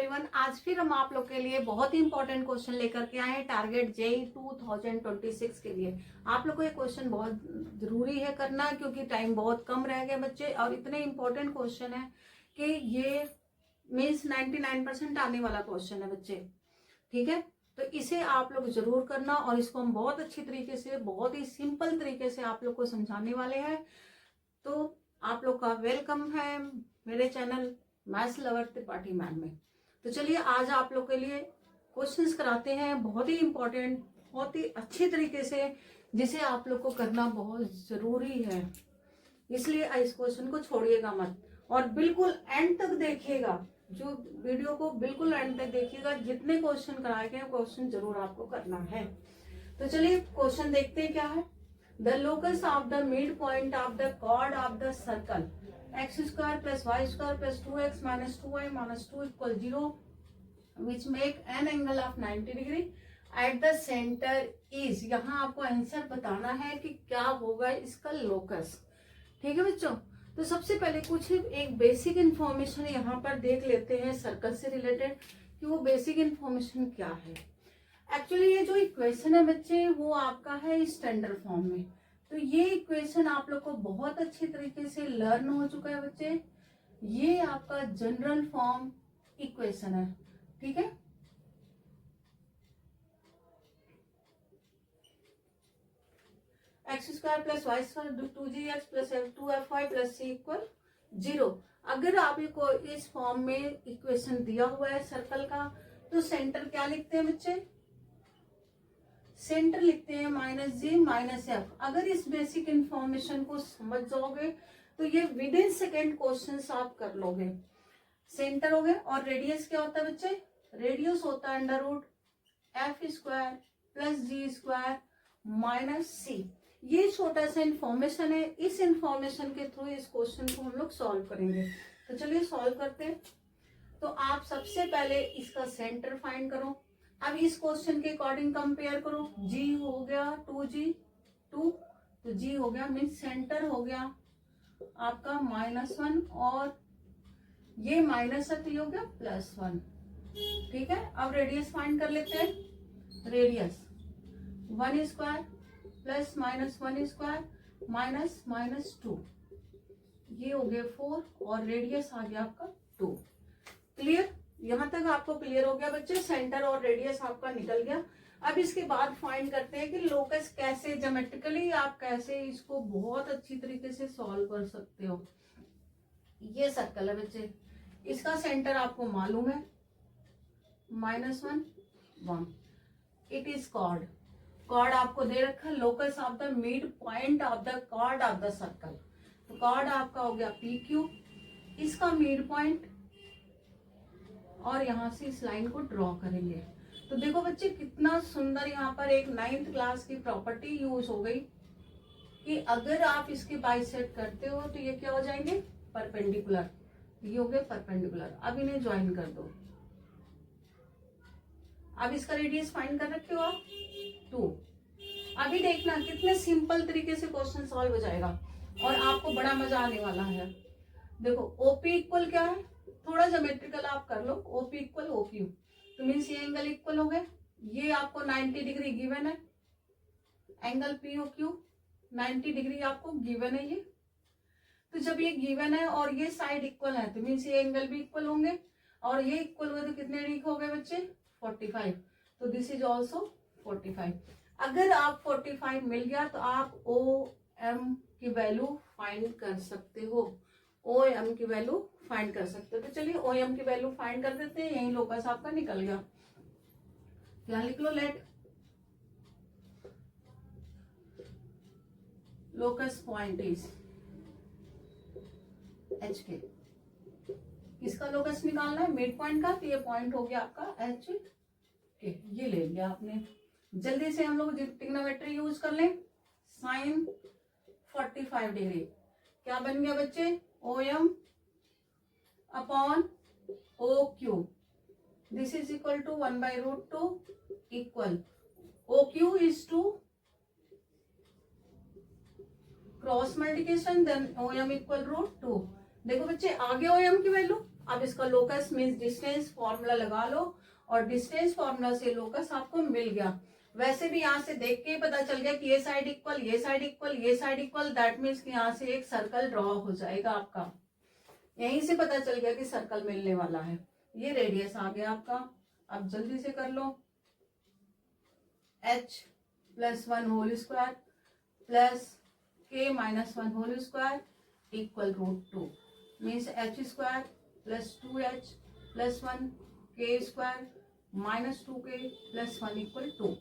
Everyone, आज फिर हम आप लोग के लिए बहुत ही इंपॉर्टेंट क्वेश्चन लेकर के आए हैं टारगेट जेई 2026 के लिए। आप लोग को ये क्वेश्चन बहुत जरूरी है करना, क्योंकि टाइम बहुत कम रह गया बच्चे, और इतने इंपॉर्टेंट क्वेश्चन है कि ये मीन्स 99% आने वाला क्वेश्चन है बच्चे। ठीक है, तो इसे आप लोग जरूर करना, और इसको हम बहुत अच्छी तरीके से, बहुत ही सिंपल तरीके से आप लोग को समझाने वाले हैं। तो आप लोग का वेलकम है मेरे channel maths lover Tripathi ma'am में। तो चलिए आज आप लोग के लिए क्वेश्चंस कराते हैं, बहुत ही इंपॉर्टेंट, बहुत ही अच्छे तरीके से, जिसे आप लोग को करना बहुत जरूरी है। इसलिए इस क्वेश्चन को छोड़िएगा मत, और बिल्कुल एंड तक देखिएगा। जो वीडियो को बिल्कुल एंड तक देखिएगा, जितने क्वेश्चन कराए गए क्वेश्चन जरूर आपको करना है। तो चलिए क्वेश्चन देखते हैं क्या है। The locus of the mid point of the chord of the circle x square plus y square plus 2x minus 2y minus 2 equal 0 which make an angle of 90 degree at the center is। यहाँ आपको answer बताना है कि क्या होगा इसका locus. ठीक है बच्चों, तो सबसे पहले कुछ एक बेसिक इंफॉर्मेशन यहाँ पर देख लेते हैं सर्कल से रिलेटेड, कि वो बेसिक इंफॉर्मेशन क्या है। एक्चुअली ये जो इक्वेशन है बच्चे, वो आपका है स्टैंडर्ड फॉर्म में। तो ये इक्वेशन आप लोग को बहुत अच्छे तरीके से लर्न हो चुका है बच्चे। ये आपका जनरल फॉर्म इक्वेशन है। ठीक है, x square plus Y square 2gx plus 2fy plus c equal 0। अगर आप को इस फॉर्म में इक्वेशन दिया हुआ है सर्कल का, तो सेंटर क्या लिखते हैं बच्चे? सेंटर लिखते हैं -g -f। अगर इस बेसिक इंफॉर्मेशन को समझ जाओगे तो ये विद इन सेकेंड क्वेश्चन आप कर लोगे। सेंटर हो गए, और रेडियस क्या होता है बच्चे? रेडियस होता है √f² plus g² minus c। ये छोटा सा इंफॉर्मेशन है, इस इंफॉर्मेशन के थ्रू इस क्वेश्चन को हम लोग सॉल्व करेंगे। तो चलिए सॉल्व करते हैं। तो आप सबसे पहले इसका सेंटर फाइंड करो। अब इस क्वेश्चन के अकॉर्डिंग कंपेयर करो। g हो गया 2g 2, तो g हो गया मीन सेंटर हो गया आपका -1, और ये माइनस है तो ये हो गया +1। ठीक है, अब रेडियस फाइंड कर लेते हैं। रेडियस 1² प्लस -1² माइनस -2, ये हो गया 4, और रेडियस आ गया आपका 2। क्लियर? यहां तक आपको क्लियर हो गया बच्चे? सेंटर और रेडियस आपका निकल गया। अब इसके बाद फाइंड करते हैं कि लोकस कैसे, ज्योमेट्रिकली आप कैसे इसको बहुत अच्छी तरीके से सॉल्व कर सकते हो। ये सर्कल है बच्चे, इसका सेंटर आपको मालूम है -1 1। It is cord. कॉर्ड आपको दे रखा है, locus of the mid point of the chord of the circle. तो कॉर्ड आपका हो गया PQ, इसका मिड पॉइंट, और यहां से इस लाइन को ड्रॉ करेंगे। तो देखो बच्चे कितना सुंदर यहाँ पर एक 9th क्लास की प्रॉपर्टी यूज हो गई, कि अगर आप इसके बाइसेक्ट करते हो तो ये क्या हो जाएंगे? परपेंडिकुलर। ये हो गए परपेंडिकुलर। अब इन्हें ज्वाइन कर दो। अब इसका रेडियस फाइंड कर रखे हो आप 2। अभी देखना कितने सिंपल तरीके से क्वेश्चन सॉल्व हो जाएगा, और आपको बड़ा मजा आने वाला है। देखो OP इक्वल क्या है, थोड़ा ज्योमेट्रिकल आप कर लो। OP इक्वल OQ, तो मीन्स ये एंगल इक्वल हो गए। ये आपको 90 डिग्री गिवन है, एंगल POQ 90 डिग्री आपको गिवन है ये। तो जब ये गिवन है और ये साइड इक्वल है, तो मीन्स ये एंगल भी इक्वल होंगे, और ये इक्वल हुए तो कितने डिग्री हो गए बच्चे? 45। तो दिस इज ऑल्सो 45। अगर आप 45 मिल गया तो आप OM की वैल्यू फाइंड कर सकते हो। OM की वैल्यू फाइंड कर सकते हो। तो चलिए OM की वैल्यू फाइंड कर देते हैं। यही लोकस आपका निकल गया। क्या लिख लो? Let locus point is HK। किसका लोकस निकालना है? मिड पॉइंट का। तो ये पॉइंट हो गया आपका HK। ये ले लिया आपने। जल्दी से हम लोग ट्रिग्नोमेट्री यूज कर लें। sin 45 डिग्री क्या बन गया बच्चे? OM upon OQ। This is equal to 1/√2 equal OQ is to cross multiplication, then OM equal √2। देखो बच्चे आ गया OM की वैल्यू, अब इसका लोकस मीन्स डिस्टेंस फॉर्मूला लगा लो और डिस्टेंस फॉर्मूला से लोकस आपको मिल गया। वैसे भी यहाँ से देख के ही पता चल गया कि ये साइड इक्वल, ये साइड इक्वल, ये साइड इक्वल, दैट मीन्स कि यहाँ से एक सर्कल ड्रॉ हो जाएगा आपका। यहीं से पता चल गया कि सर्कल मिलने वाला है। ये रेडियस आ गया आपका। अब जल्दी से कर लो, h + 1 whole square plus k - 1 whole square equal √2 means h square plus 2h plus 1 k square minus 2k plus 1 equal 2।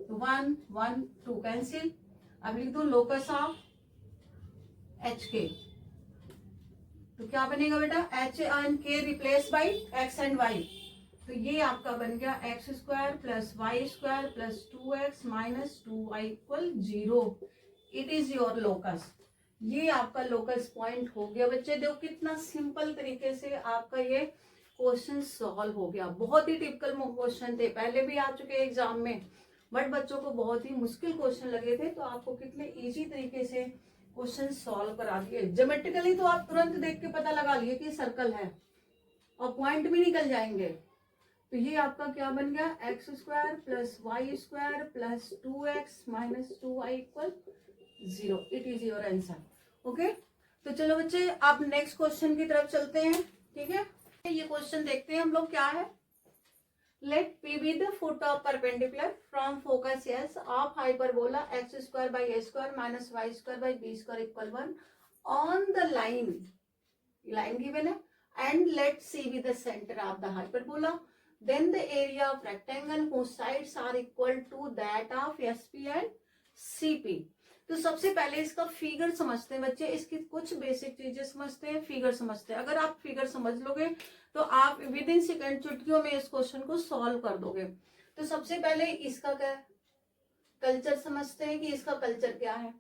1 1 2 cancel. अब लिख दो लोकस ऑफ एच के, तो क्या बनेगा बेटा, h and k replace by x and y, तो ये आपका बन गया x square plus Y square plus 2x minus 2y equal 0। It is your locus. ये आपका लोकस पॉइंट हो गया बच्चे। देखो कितना सिंपल तरीके से आपका ये क्वेश्चन सॉल्व हो गया। बहुत ही टिपिकल क्वेश्चन थे, पहले भी आ चुके एग्जाम में, बट बच्चों को बहुत ही मुश्किल क्वेश्चन लगे थे, तो आपको कितने इजी तरीके से क्वेश्चन सॉल्व करा दिए। ज्योमेट्रिकली तो आप तुरंत देख के पता लगा लिए कि सर्कल है और पॉइंट भी निकल जाएंगे। तो ये आपका क्या बन गया, x square plus Y square plus 2x minus 2y equal 0। It is your answer. Okay, तो चलो बच्चे आप नेक्स्ट क्वेश्चन की तरफ चलते हैं। ठीक है, ये क्वेश्चन देखते हैं हम लोग क्या है। Let P be the foot of perpendicular from focus S of hyperbola x square by a square minus y square by b square equal 1 on the line given है, and let C be the center of the hyperbola. Then the area of rectangle whose sides are equal to that of SP and CP. तो सबसे पहले इसका figure समझते हैं बच्चे, इसकी कुछ बेसिक चीजें समझते हैं, फिगर समझते हैं। अगर आप फिगर समझ लोगे तो आप विद इन सेकेंड चुटकियों में इस क्वेश्चन को सॉल्व कर दोगे। तो सबसे पहले इसका क्या कल्चर समझते हैं कि इसका कल्चर क्या है।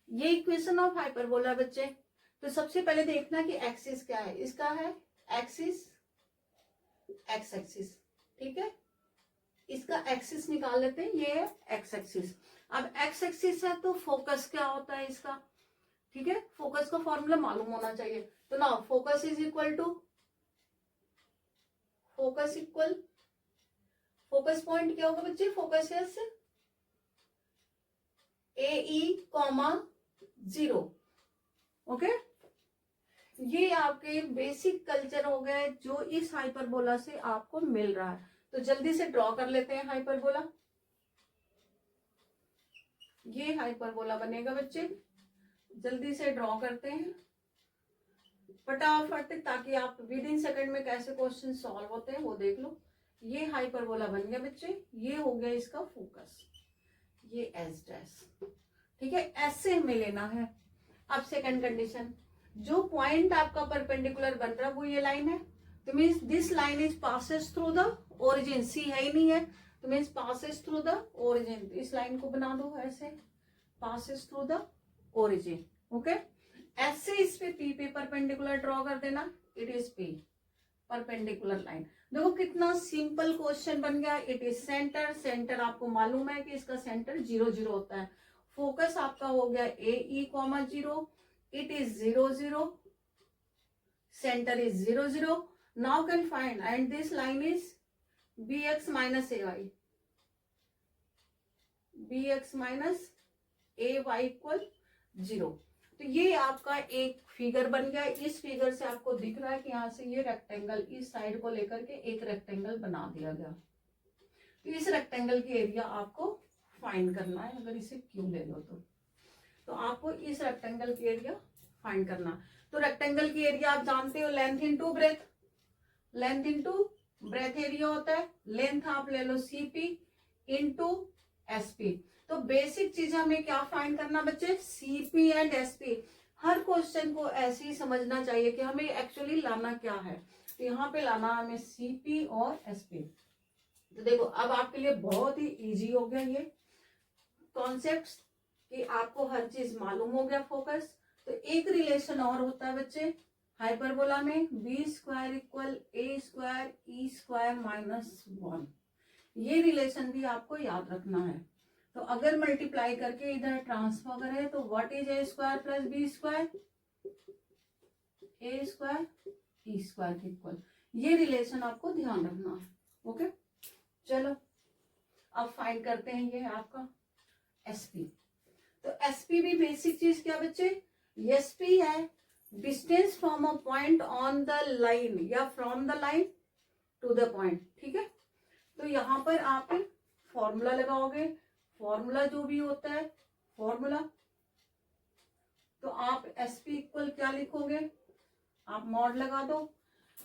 ये इक्वेशन ऑफ हाइपरबोला बच्चे, तो सबसे पहले देखना कि एक्सिस क्या है। इसका है एक्सिस, एक्स एक्सिस, ठीक है। इसका एक्सिस निकाल लेते हैं, ये है एक्स एक्सिस। अब एक्स एक्सिस है तो फोकस क्या होता है इसका, ठीक है। फोकस का फॉर्मूला मालूम होना चाहिए। तो ना focus is equal to focus point क्या होगा बच्चे, फोकस एस AE, 0। ओके, ये आपके बेसिक कल्चर हो गए जो इस हाइपरबोला से आपको मिल रहा है। तो जल्दी से ड्रॉ कर लेते हैं हाइपरबोला। ये हाइपरबोला बनेगा बच्चे, जल्दी से ड्रॉ करते हैं फटाफट, ताकि आप विद इन सेकंड में कैसे क्वेश्चन सॉल्व होते हैं वो देख लो। ये हाइपरबोला बन गया बच्चे, ये हो गया इसका फोकस, ये एस डैश, ठीक है। एस से हमें लेना है। अब सेकंड कंडीशन, जो पॉइंट आपका परपेंडिकुलर बन रहा है वो ये लाइन है, तो means this line is passes through the origin. C है ही नहीं है, तो means passes through the origin. इस लाइन को बना दो ऐसे, passes through the origin. Okay, S से इस पे पी पे परपेंडिकुलर ड्रॉ कर देना, it is P perpendicular line. देखो कितना सिंपल क्वेश्चन बन गया। इट इज सेंटर, सेंटर आपको मालूम है कि इसका सेंटर 0 0 होता है। फोकस आपका हो गया AE, 0, it is 0 0, centre is 0 0। Now can find, and this line is BX minus AY, BX minus AY equal 0। तो ये आपका एक फिगर बन गया। इस फिगर से आपको दिख रहा है कि यहाँ से ये रेक्टेंगल इस साइड को लेकर के एक रेक्टेंगल बना दिया गया। तो इस रेक्टेंगल की एरिया आपको फाइंड करना है। अगर इसे क्यों ले लो तो आपको इस रेक्टेंगल की एरिया फाइंड करना। तो रेक्टेंगल की एरिया आप जानते हो, length into breath, length into breath area होता है। लेंथ आप ले लो CP इंटू SP। तो बेसिक चीज हमें क्या फाइंड करना बच्चे, CP and SP। Her question को ऐसे ही समझना चाहिए कि हमें एक्चुअली लाना क्या है। तो यहाँ पे लाना हमें CP और SP। तो देखो अब आपके लिए बहुत ही इजी हो गया ये कॉन्सेप्ट कि आपको हर चीज मालूम हो गया फोकस। तो एक रिलेशन और होता है बच्चे हाइपरबोला में, B square equal A square E square minus 1। ये रिलेशन भी आपको याद रखना है। तो अगर मल्टीप्लाई करके इधर ट्रांसफर करें तो what is A square plus B square, A square E square के इक्वल। ये रिलेशन आपको ध्यान रखना है। ओके, चलो अब फाइंड करते हैं ये आपका एसपी। तो एसपी भी बेसिक चीज क्या बच्चे, एसपी है distance from a point on the line या from the line to the point. ठीक है, तो यहां पर आप फॉर्मूला लगाओगे, फॉर्मूला जो भी होता है फॉर्मूला, तो आप एसपी इक्वल क्या लिखोगे, आप मॉड लगा दो,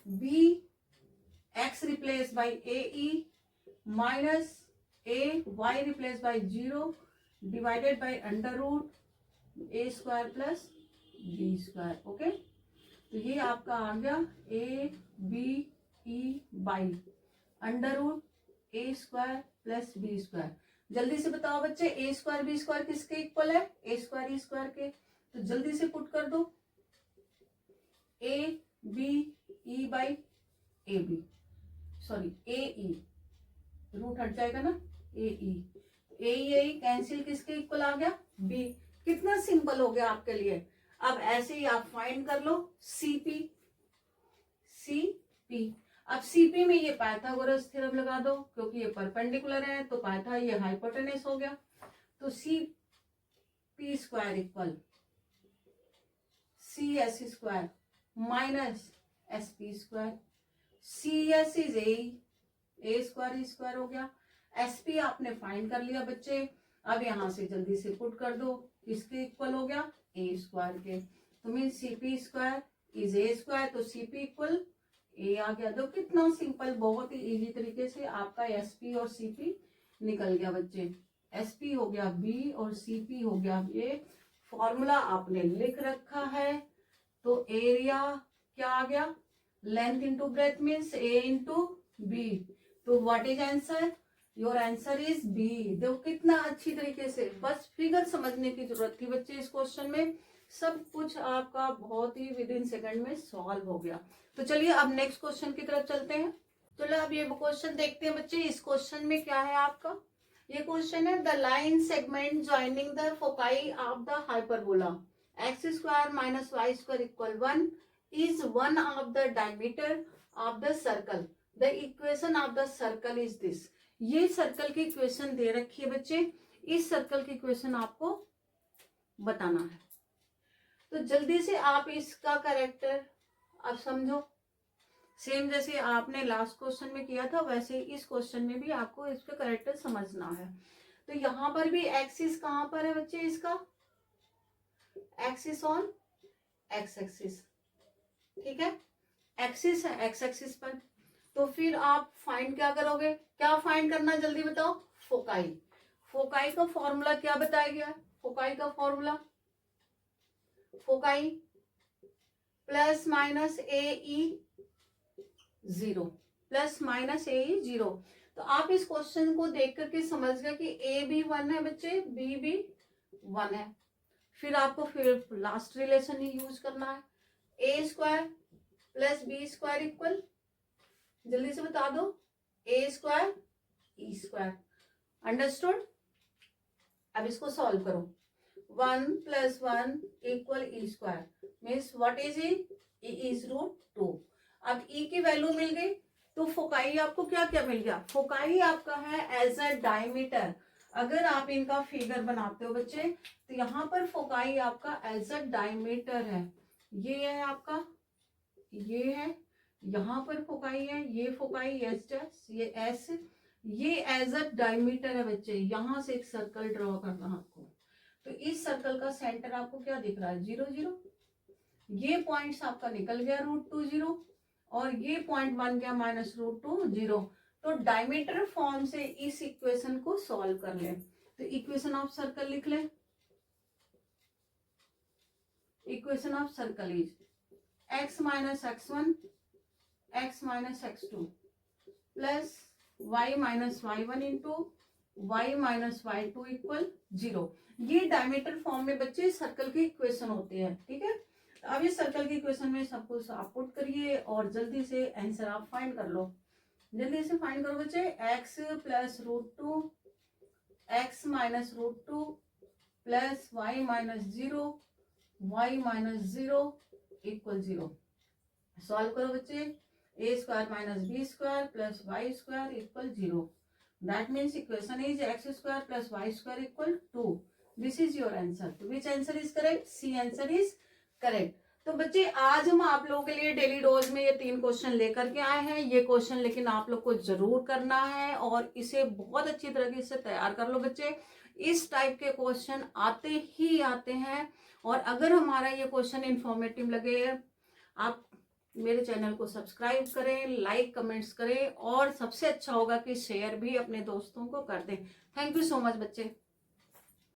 b x replace by a e minus a y replace by 0 divided by under root a square plus B square. Okay, तो ये आपका आ गया a b e by under root a square plus B square. जल्दी से बताओ बच्चे, ए square b square किसके इक्वल है, ए स्क्वायर ई स्क्वायर के। तो जल्दी से पुट कर दो, a b e by a b, sorry a e, root हट जाएगा ना, ए ई कैंसिल किसके इक्वल आ गया, बी। कितना सिंपल हो गया आपके लिए। अब ऐसे ही आप फाइंड कर लो सीपी, सीपी। अब सीपी में ये पाइथागोरस थ्योरम लगा दो, क्योंकि ये परपेंडिकुलर है तो पाइथा ये हाइपोटेनस हो गया। तो c p square equal c s square minus s p square. C s is a square E square हो गया। एस पी आपने फाइंड कर लिया बच्चे। अब यहां से जल्दी से पुट कर दो, किसके इक्वल हो गया, ए स्क्वायर के। तो mean c p square is a square, तो सी पी इक्वल ए आ गया। तो कितना सिंपल, बहुत ही इजी तरीके से आपका एस पी और सी पी निकल गया बच्चे। एस पी हो गया बी और सी पी हो गया ए। फॉर्मूला आपने लिख रखा है, तो एरिया क्या आ गया, length into breadth means a into b. तो what is answer, your answer is b. देखो कितना अच्छी तरीके से, बस फिगर समझने की जरूरत थी बच्चे इस क्वेश्चन में। सब कुछ आपका बहुत ही विद इन सेकंड में सॉल्व हो गया। तो चलिए अब नेक्स्ट क्वेश्चन की तरफ चलते हैं। चलो अब ये क्वेश्चन देखते हैं बच्चे। इस क्वेश्चन में क्या है आपका, ये क्वेश्चन है the line segment joining the foci of the hyperbola x square minus y square equal 1 is one of the diameter of the circle. The equation of the circle is this. ये circle की equation दे रखी है बच्चे। इस circle की equation आपको बताना है। तो जल्दी से आप इसका कैरेक्टर अब समझो। सेम जैसे आपने लास्ट क्वेश्चन में किया था, वैसे इस क्वेश्चन में भी आपको इसका कैरेक्टर समझना है। तो यहां पर भी एक्सिस कहां पर है बच्चे, इसका एक्सिस ऑन एक्स एक्सिस। ठीक है, एक्सिस है एक्स एक्सिस पर। तो फिर आप फाइंड क्या करोगे, क्या फाइंड करना जल्दी बताओ, फोकाई। फोकाई का फॉर्मूला क्या बताया गया है, फोकाई का फॉर्मूला, फोकाई प्लस माइनस ए ई 0, प्लस माइनस ए ई 0। तो आप इस क्वेश्चन को देख करके समझ गए कि ए भी 1 है बच्चे, बी भी 1 है। फिर आपको फिर लास्ट रिलेशन ही यूज करना है, ए square plus B square equal, जल्दी से बता दो, A square E square. Understood. अब इसको सॉल्व करो, 1 plus 1 equal E square means what is E, is root 2। अब ई की वैल्यू मिल गई, तो फोकाई आपको क्या क्या मिल गया, फोकाई आपका है एज अ डायमीटर। अगर आप इनका फिगर बनाते हो बच्चे, तो यहाँ पर फोकाई आपका एज अ डायमीटर है। ये है आपका, ये है, यहाँ पर फोकाई है, ये फोकाई एस डैश, ये एस, ये एज अ डायमीटर है बच्चे। यहां से एक सर्कल ड्रॉ करना है आपको। तो इस सर्कल का सेंटर आपको क्या दिख रहा है, 0 0। ये पॉइंट्स आपका निकल गया √2 0, और ये पॉइंट बन गया -√2 0। तो डायमीटर फॉर्म से इस इक्वेशन को सॉल्व कर ले। तो इक्वेशन ऑफ सर्कल लिख ले, equation of circle is x minus x1 x minus x2 plus y minus y1 into y minus y2 equal 0। ये डायमीटर फॉर्म में बच्चे सर्कल की इक्वेशन होती है। ठीक है, अब इस सर्कल की इक्वेशन में सब कुछ आप पुट करिए और जल्दी से आंसर आप फाइंड कर लो। जल्दी से फाइंड करो बच्चे, x plus √2 x minus √2 plus y minus 0 y minus 0 equal 0। Solve करो बच्चे, ए square minus B square plus Y square equal 0। That means equation is X square plus Y square equal 2। This is your answer. Which answer is correct? C answer is correct. तो बच्चे आज हम आप लोगों के लिए डेली डोज में ये 3 क्वेश्चन लेकर के आए हैं। ये क्वेश्चन लेकिन आप लोग को जरूर करना है और इसे बहुत अच्छी तरीके से तैयार कर लो बच्चे। इस टाइप के क्वेश्चन आते ही आते हैं। और अगर हमारा ये क्वेश्चन इंफॉर्मेटिव लगे, आप मेरे चैनल को सब्सक्राइब करें, लाइक कमेंट्स करें और सबसे अच्छा होगा कि शेयर भी अपने दोस्तों को कर दें। थैंक यू सो मच बच्चे।